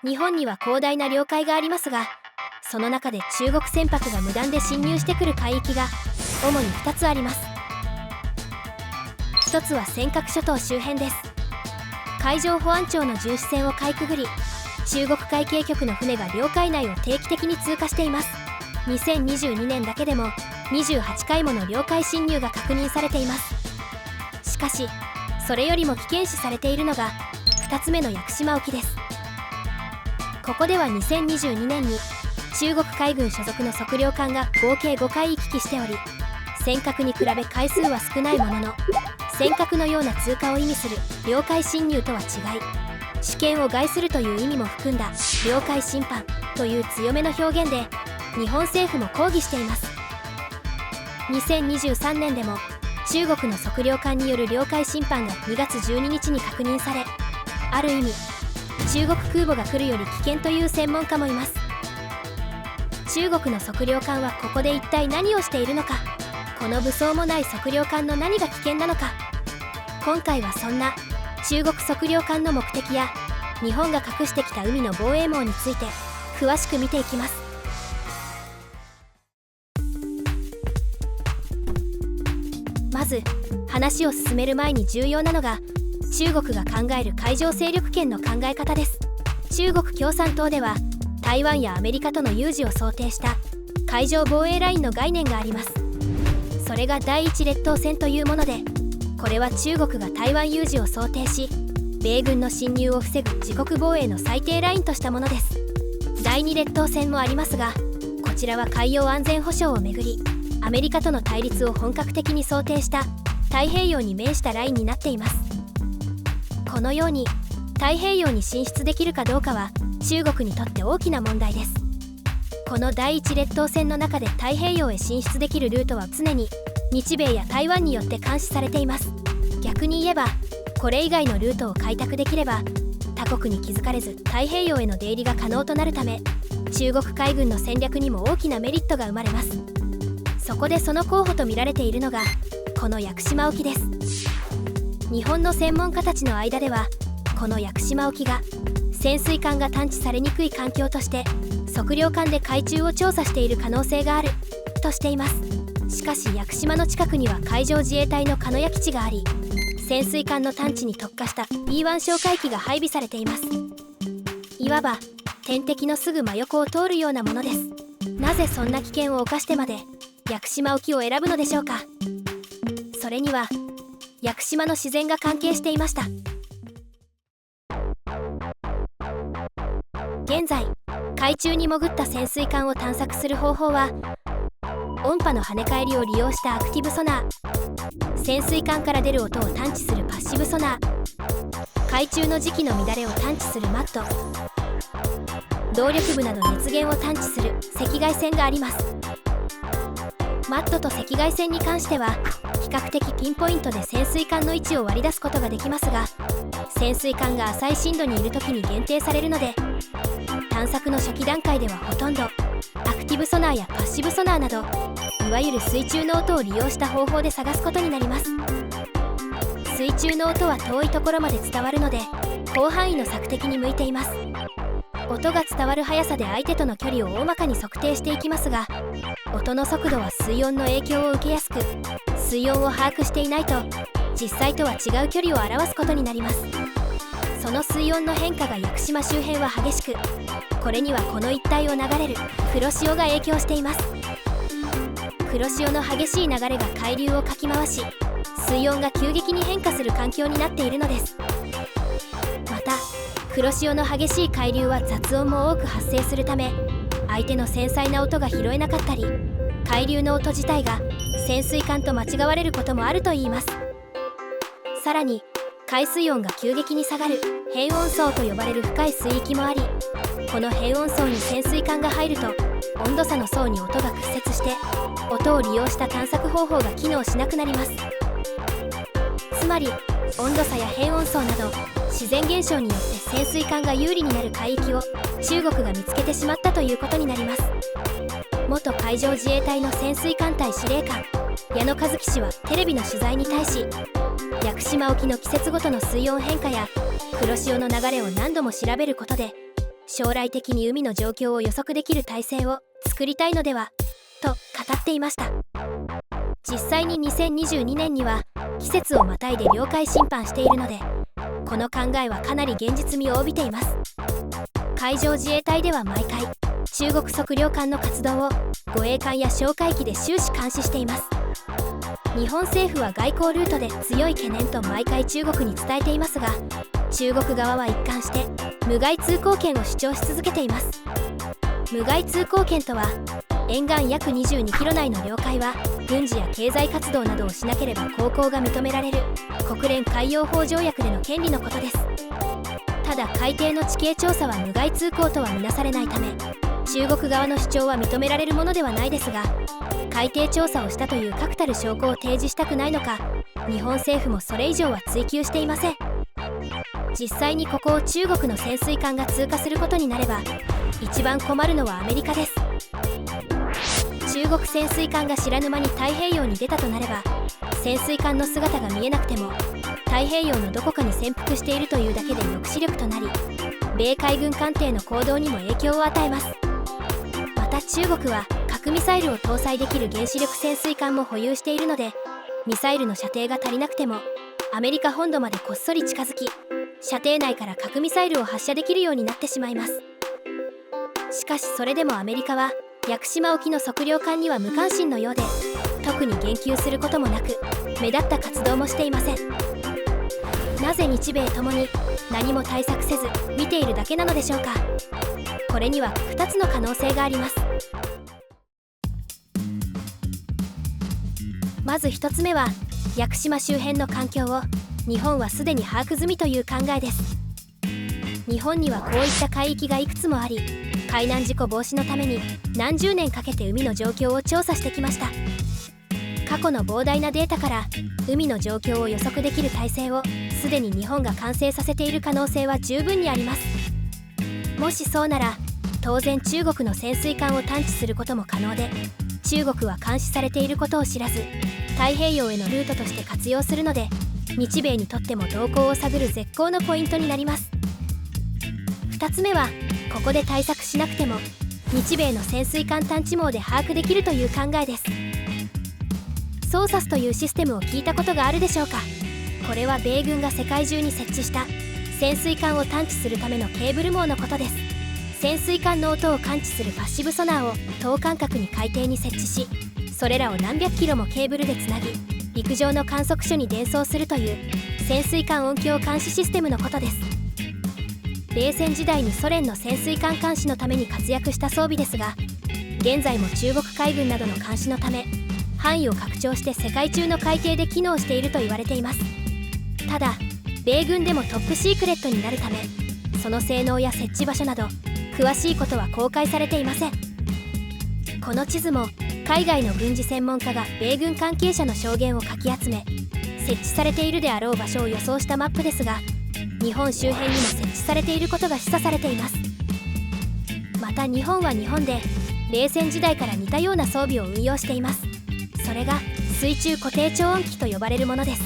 日本には広大な領海がありますが、その中で中国船舶が無断で侵入してくる海域が主に2つあります。1つは尖閣諸島周辺です。海上保安庁の巡視船をかいくぐり、中国海警局の船が領海内を定期的に通過しています。2022年だけでも28回もの領海侵入が確認されています。しかし、それよりも危険視されているのが2つ目の屋久島沖です。ここでは2022年に中国海軍所属の測量艦が合計5回行き来しており、尖閣に比べ回数は少ないものの、尖閣のような通過を意味する領海侵入とは違い、主権を害するという意味も含んだ領海侵犯という強めの表現で日本政府も抗議しています。2023年でも中国の測量艦による領海侵犯が2月12日に確認され、ある意味中国空母が来るより危険という専門家もいます。中国の測量艦はここで一体何をしているのか、この武装もない測量艦の何が危険なのか、今回はそんな中国測量艦の目的や日本が隠してきた海の防衛網について詳しく見ていきます。まず話を進める前に重要なのが、中国が考える海上勢力圏の考え方です。中国共産党では台湾やアメリカとの有事を想定した海上防衛ラインの概念があります。それが第一列島線というもので、これは中国が台湾有事を想定し、米軍の侵入を防ぐ自国防衛の最低ラインとしたものです。第二列島線もありますが、こちらは海洋安全保障をめぐりアメリカとの対立を本格的に想定した太平洋に面したラインになっています。このように太平洋に進出できるかどうかは中国にとって大きな問題です。この第一列島線の中で太平洋へ進出できるルートは常に日米や台湾によって監視されています。逆に言えば、これ以外のルートを開拓できれば他国に気づかれず太平洋への出入りが可能となるため、中国海軍の戦略にも大きなメリットが生まれます。そこでその候補と見られているのがこの屋久島沖です。日本の専門家たちの間では、この屋久島沖が潜水艦が探知されにくい環境として測量艦で海中を調査している可能性があるとしています。しかし屋久島の近くには海上自衛隊の鹿屋基地があり、潜水艦の探知に特化した P1 哨戒機が配備されています。いわば天敵のすぐ真横を通るようなものです。なぜそんな危険を冒してまで屋久島沖を選ぶのでしょうか。それには屋久島の自然が関係していました。現在海中に潜った潜水艦を探索する方法は、音波の跳ね返りを利用したアクティブソナー、潜水艦から出る音を探知するパッシブソナー、海中の磁気の乱れを探知するマット、動力部など熱源を探知する赤外線があります。マットと赤外線に関しては比較的ピンポイントで潜水艦の位置を割り出すことができますが、潜水艦が浅い深度にいる時に限定されるので、探索の初期段階ではほとんどアクティブソナーやパッシブソナーなど、いわゆる水中の音を利用した方法で探すことになります。水中の音は遠いところまで伝わるので広範囲の索敵に向いています。音が伝わる速さで相手との距離を大まかに測定していきますが、音の速度は水温の影響を受けやすく、水温を把握していないと実際とは違う距離を表すことになります。その水温の変化が屋久島周辺は激しく、これにはこの一帯を流れる黒潮が影響しています。黒潮の激しい流れが海流をかき回し、水温が急激に変化する環境になっているのです。また黒潮の激しい海流は雑音も多く発生するため、相手の繊細な音が拾えなかったり、海流の音自体が潜水艦と間違われることもあるといいます。さらに海水温が急激に下がる変温層と呼ばれる深い水域もあり、この変温層に潜水艦が入ると温度差の層に音が屈折して、音を利用した探索方法が機能しなくなります。つまり温度差や変温層など自然現象によって潜水艦が有利になる海域を中国が見つけてしまったということになります。元海上自衛隊の潜水艦隊司令官矢野和樹氏はテレビの取材に対し、屋久島沖の季節ごとの水温変化や黒潮の流れを何度も調べることで将来的に海の状況を予測できる体制を作りたいのではと語っていました。実際に2022年には季節をまたいで領海侵犯しているので、この考えはかなり現実味を帯びています。海上自衛隊では毎回中国測量艦の活動を護衛艦や哨戒機で終始監視しています。日本政府は外交ルートで強い懸念と毎回中国に伝えていますが、中国側は一貫して無害通行権を主張し続けています。無害通行権とは、沿岸約22キロ内の領海は軍事や経済活動などをしなければ航行が認められる国連海洋法条約での権利のことです。ただ海底の地形調査は無害通行とは見なされないため、中国側の主張は認められるものではないですが、海底調査をしたという確たる証拠を提示したくないのか、日本政府もそれ以上は追求していません。実際にここを中国の潜水艦が通過することになれば、一番困るのはアメリカです。中国潜水艦が知らぬ間に太平洋に出たとなれば、潜水艦の姿が見えなくても太平洋のどこかに潜伏しているというだけで抑止力となり、米海軍艦艇の行動にも影響を与えます。また中国は核ミサイルを搭載できる原子力潜水艦も保有しているので、ミサイルの射程が足りなくてもアメリカ本土までこっそり近づき、射程内から核ミサイルを発射できるようになってしまいます。しかしそれでもアメリカは屋久島沖の測量艦には無関心のようで、特に言及することもなく目立った活動もしていません。なぜ日米ともに何も対策せず見ているだけなのでしょうか。これには2つの可能性があります。まず1つ目は、屋久島周辺の環境を日本はすでに把握済みという考えです。日本にはこういった海域がいくつもあり、海難事故防止のために何十年かけて海の状況を調査してきました。過去の膨大なデータから海の状況を予測できる体制をすでに日本が完成させている可能性は十分にあります。もしそうなら当然中国の潜水艦を探知することも可能で、中国は監視されていることを知らず太平洋へのルートとして活用するので、日米にとっても動向を探る絶好のポイントになります。2つ目は、ここで対策しなくても日米の潜水艦探知網で把握できるという考えです。ソーサスというシステムを聞いたことがあるでしょうか。これは米軍が世界中に設置した潜水艦を探知するためのケーブル網のことです。潜水艦の音を感知するパッシブソナーを等間隔に海底に設置し、それらを何百キロもケーブルでつなぎ、陸上の観測所に伝送するという潜水艦音響監視システムのことです。冷戦時代にソ連の潜水艦監視のために活躍した装備ですが、現在も中国海軍などの監視のため範囲を拡張して世界中の海底で機能していると言われています。ただ米軍でもトップシークレットになるため、その性能や設置場所など詳しいことは公開されていません。この地図も海外の軍事専門家が米軍関係者の証言をかき集め設置されているであろう場所を予想したマップですが、日本周辺にも設置されていることが示唆されています。また日本は日本で冷戦時代から似たような装備を運用しています。それが水中固定超音機と呼ばれるものです。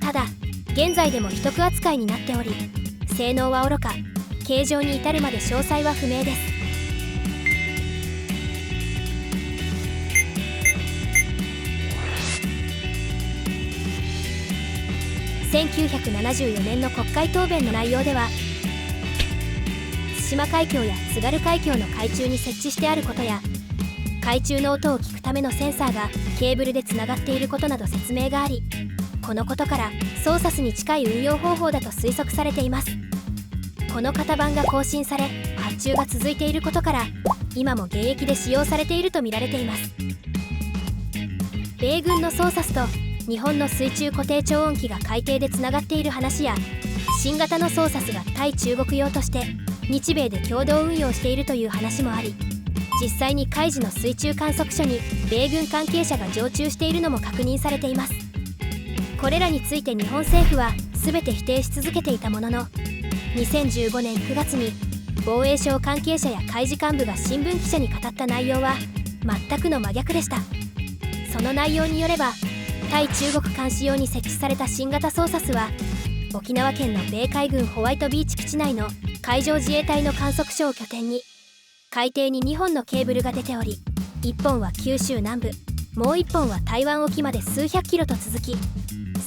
ただ現在でも秘匿扱いになっており、性能はおろか形状に至るまで詳細は不明です。1974年の国会答弁の内容では、対馬海峡や津軽海峡の海中に設置してあることや、海中の音を聞くためのセンサーがケーブルでつながっていることなど説明があり、このことからソーサスに近い運用方法だと推測されています。この型番が更新され発注が続いていることから、今も現役で使用されていると見られています。米軍のソーサスと日本の水中固定超音機が海底でつながっている話や、新型のソーサスが対中国用として日米で共同運用しているという話もあり、実際に海事の水中観測所に米軍関係者が常駐しているのも確認されています。これらについて日本政府は全て否定し続けていたものの、2015年9月に防衛省関係者や海事幹部が新聞記者に語った内容は全くの真逆でした。その内容によれば、対中国監視用に設置された新型ソーサスは沖縄県の米海軍ホワイトビーチ基地内の海上自衛隊の観測所を拠点に、海底に2本のケーブルが出ており、1本は九州南部、もう1本は台湾沖まで数百キロと続き、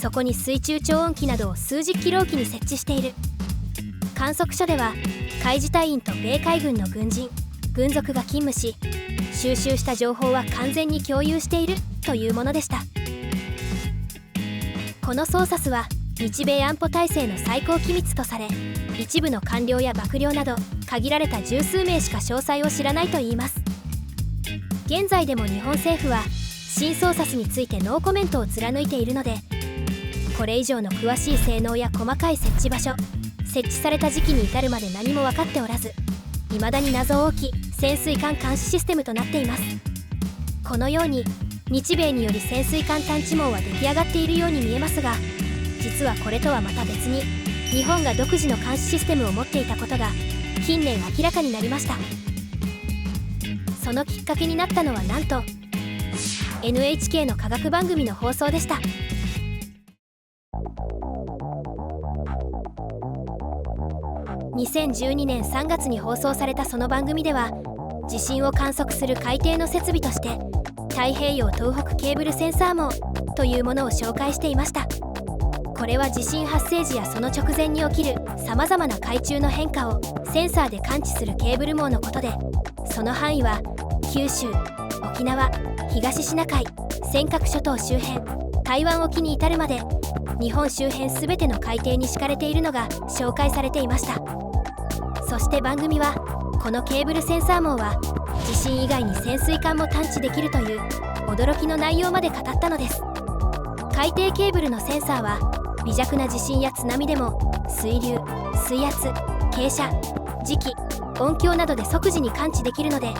そこに水中超音機などを数十キロおきに設置している。観測所では海自隊員と米海軍の軍人・軍属が勤務し、収集した情報は完全に共有しているというものでした。このソーサスは日米安保体制の最高機密とされ、一部の官僚や幕僚など限られた十数名しか詳細を知らないといいます。現在でも日本政府は新ソーサスについてノーコメントを貫いているので、これ以上の詳しい性能や細かい設置場所、設置された時期に至るまで何も分かっておらず、未だに謎多き潜水艦監視システムとなっています。このように日米により潜水艦探知網は出来上がっているように見えますが、実はこれとはまた別に日本が独自の監視システムを持っていたことが近年明らかになりました。そのきっかけになったのはなんと NHK の科学番組の放送でした。2012年3月に放送されたその番組では、地震を観測する海底の設備として太平洋東北ケーブルセンサー網というものを紹介していました。これは地震発生時やその直前に起きるさまざまな海中の変化をセンサーで感知するケーブル網のことで、その範囲は九州、沖縄、東シナ海、尖閣諸島周辺、台湾沖に至るまで日本周辺すべての海底に敷かれているのが紹介されていました。そして番組はこのケーブルセンサー網は地震以外に潜水艦も探知できるという驚きの内容まで語ったのです。海底ケーブルのセンサーは微弱な地震や津波でも水流、水圧、傾斜、磁気、音響などで即時に感知できるので、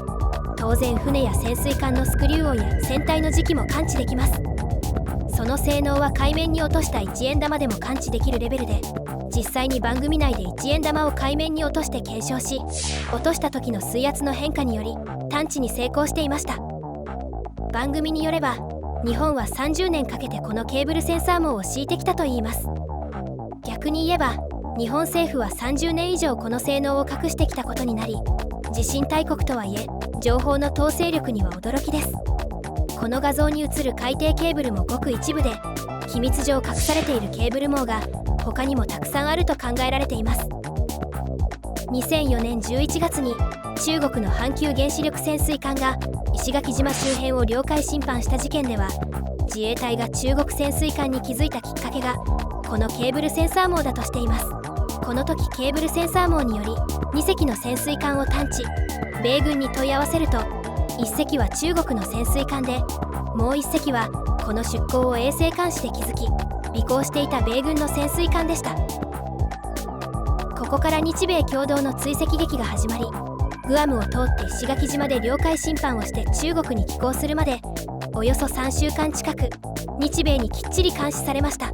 当然船や潜水艦のスクリュー音や船体の磁気も感知できます。その性能は海面に落とした1円玉でも感知できるレベルで、実際に番組内で1円玉を海面に落として検証し、落とした時の水圧の変化により探知に成功していました。番組によれば日本は30年かけてこのケーブルセンサー網を敷いてきたといいます。逆に言えば日本政府は30年以上この性能を隠してきたことになり、地震大国とはいえ情報の統制力には驚きです。この画像に映る海底ケーブルもごく一部で、機密上隠されているケーブル網が他にもたくさんあると考えられています。2004年11月に中国の阪急原子力潜水艦が石垣島周辺を領海侵犯した事件では、自衛隊が中国潜水艦に気づいたきっかけがこのケーブルセンサー網だとしています。この時ケーブルセンサー網により2隻の潜水艦を探知、米軍に問い合わせると、1隻は中国の潜水艦で、もう1隻はこの出港を衛星監視で気づき尾行していた米軍の潜水艦でした。ここから日米共同の追跡劇が始まり、グアムを通って石垣島で領海侵犯をして中国に寄港するまでおよそ3週間近く日米にきっちり監視されました。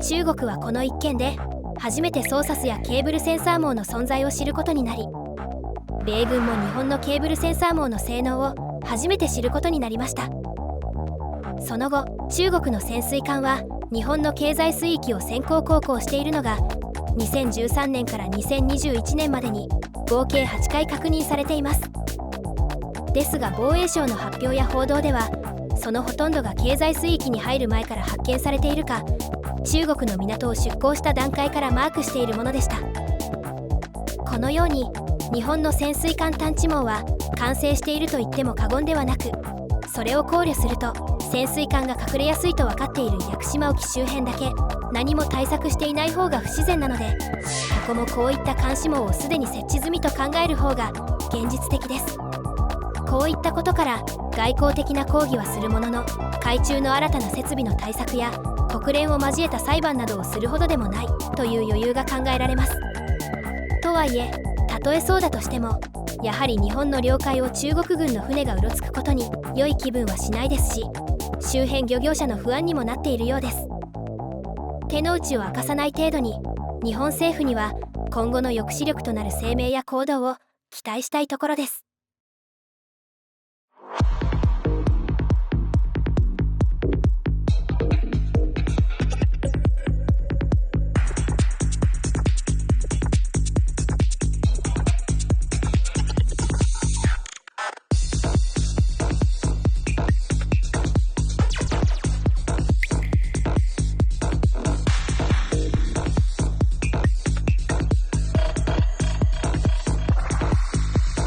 中国はこの一件で初めてソーサスやケーブルセンサー網の存在を知ることになり、米軍も日本のケーブルセンサー網の性能を初めて知ることになりました。その後中国の潜水艦は日本の経済水域を先行航行しているのが2013年から2021年までに合計8回確認されています。ですが防衛省の発表や報道では、そのほとんどが経済水域に入る前から発見されているか、中国の港を出港した段階からマークしているものでした。このように日本の潜水艦探知網は完成していると言っても過言ではなく、それを考慮すると潜水艦が隠れやすいと分かっている屋久島沖周辺だけ何も対策していない方が不自然なので、ここもこういった監視網をすでに設置済みと考える方が現実的です。こういったことから外交的な抗議はするものの、海中の新たな設備の対策や国連を交えた裁判などをするほどでもないという余裕が考えられます。とはいえ、たとえそうだとしてもやはり日本の領海を中国軍の船がうろつくことに良い気分はしないですし、周辺漁業者の不安にもなっているようです。手の内を明かさない程度に日本政府には今後の抑止力となる声明や行動を期待したいところです。